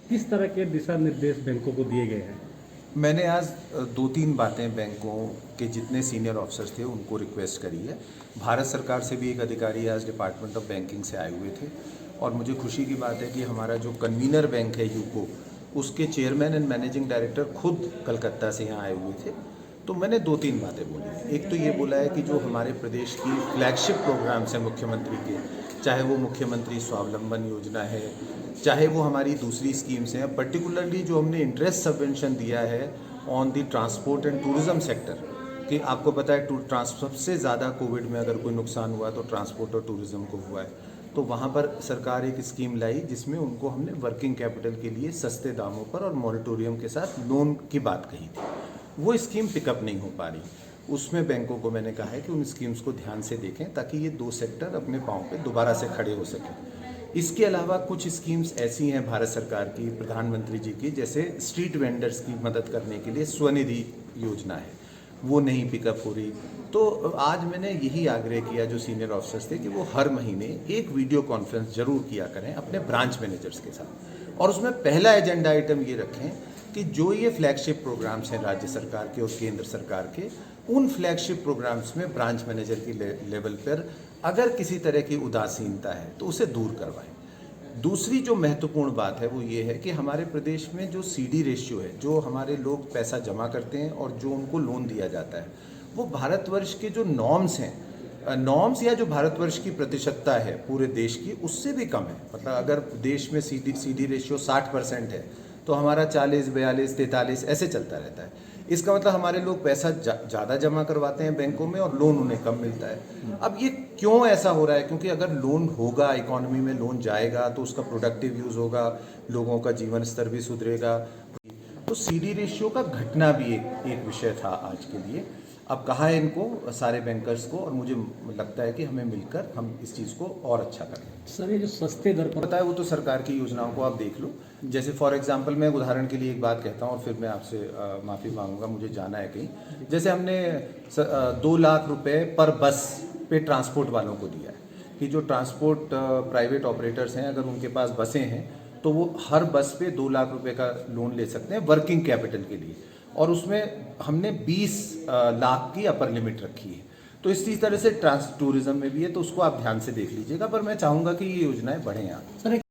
किस तरह के दिशा निर्देश बैंकों को दिए गए हैं? मैंने आज दो तीन बातें बैंकों के जितने सीनियर ऑफिसर्स थे उनको रिक्वेस्ट करी है। भारत सरकार से भी एक अधिकारी आज डिपार्टमेंट ऑफ बैंकिंग से आए हुए थे और मुझे खुशी की बात है कि हमारा जो कन्वीनर बैंक है यूको, उसके चेयरमैन एंड मैनेजिंग डायरेक्टर खुद कलकत्ता से यहाँ आए हुए थे। तो मैंने दो तीन बातें बोली। एक तो ये बोला है कि जो हमारे प्रदेश की फ्लैगशिप प्रोग्राम्स हैं मुख्यमंत्री के, चाहे वो मुख्यमंत्री स्वावलंबन योजना है, चाहे वो हमारी दूसरी स्कीम्स हैं, पर्टिकुलरली जो हमने इंटरेस्ट सबवेंशन दिया है on the transport and tourism sector, कि आपको पता है सबसे ज़्यादा कोविड में अगर कोई नुकसान हुआ तो ट्रांसपोर्ट और टूरिज्म को हुआ है। तो वहाँ पर सरकार एक स्कीम लाई जिसमें उनको हमने वर्किंग कैपिटल के लिए सस्ते दामों पर और मॉरेटोरियम के साथ लोन की बात कही थी। वो स्कीम पिकअप नहीं हो पा रही। उसमें बैंकों को मैंने कहा है कि उन स्कीम्स को ध्यान से देखें ताकि ये दो सेक्टर अपने पाँव पे दोबारा से खड़े हो सकें। इसके अलावा कुछ स्कीम्स ऐसी हैं भारत सरकार की, प्रधानमंत्री जी की, जैसे स्ट्रीट वेंडर्स की मदद करने के लिए स्वनिधि योजना है, वो नहीं पिकअप हो रही। तो आज मैंने यही आग्रह किया जो सीनियर ऑफिसर्स थे कि वो हर महीने एक वीडियो कॉन्फ्रेंस जरूर किया करें अपने ब्रांच मैनेजर्स के साथ, और उसमें पहला एजेंडा आइटम ये रखें कि जो ये फ्लैगशिप प्रोग्राम्स हैं राज्य सरकार के और केंद्र सरकार के, उन फ्लैगशिप प्रोग्राम्स में ब्रांच मैनेजर की लेवल पर अगर किसी तरह की उदासीनता है तो उसे दूर करवाएं। दूसरी जो महत्वपूर्ण बात है वो ये है कि हमारे प्रदेश में जो सीडी रेशियो है, जो हमारे लोग पैसा जमा करते हैं और जो उनको लोन दिया जाता है, वो भारतवर्ष के जो नॉर्म्स हैं, नॉर्म्स या जो भारतवर्ष की प्रतिशतता है पूरे देश की, उससे भी कम है। मतलब अगर देश में सीडी रेशियो 60% है तो हमारा 40, 42, 43 ऐसे चलता रहता है। इसका मतलब हमारे लोग पैसा ज़्यादा जमा करवाते हैं बैंकों में और लोन उन्हें कम मिलता है। अब ये क्यों ऐसा हो रहा है? क्योंकि अगर लोन होगा, इकोनॉमी में लोन जाएगा तो उसका प्रोडक्टिव यूज़ होगा, लोगों का जीवन स्तर भी सुधरेगा। तो सीडी रेशियो का घटना भी एक विषय था आज के लिए। अब कहा है इनको सारे बैंकर्स को, और मुझे लगता है कि हमें मिलकर हम इस चीज़ को और अच्छा करें। सर, ये जो सस्ते दर पर पता है वो तो सरकार की योजनाओं को आप देख लो। जैसे फॉर एग्जांपल मैं उदाहरण के लिए एक बात कहता हूँ और फिर मैं आपसे माफ़ी मांगूंगा, मुझे जाना है कहीं। जैसे हमने 2 लाख रुपए पर बस पे ट्रांसपोर्ट वालों को दिया है कि जो ट्रांसपोर्ट प्राइवेट ऑपरेटर्स हैं, अगर उनके पास बसें हैं तो वो हर बस पे 2 लाख रुपए का लोन ले सकते हैं वर्किंग कैपिटल के लिए, और उसमें हमने 20 लाख की अपर लिमिट रखी है। तो इसी तरह से टूरिज्म में भी है, तो उसको आप ध्यान से देख लीजिएगा। पर मैं चाहूँगा कि ये योजनाएं बढ़ें यहाँ। सर,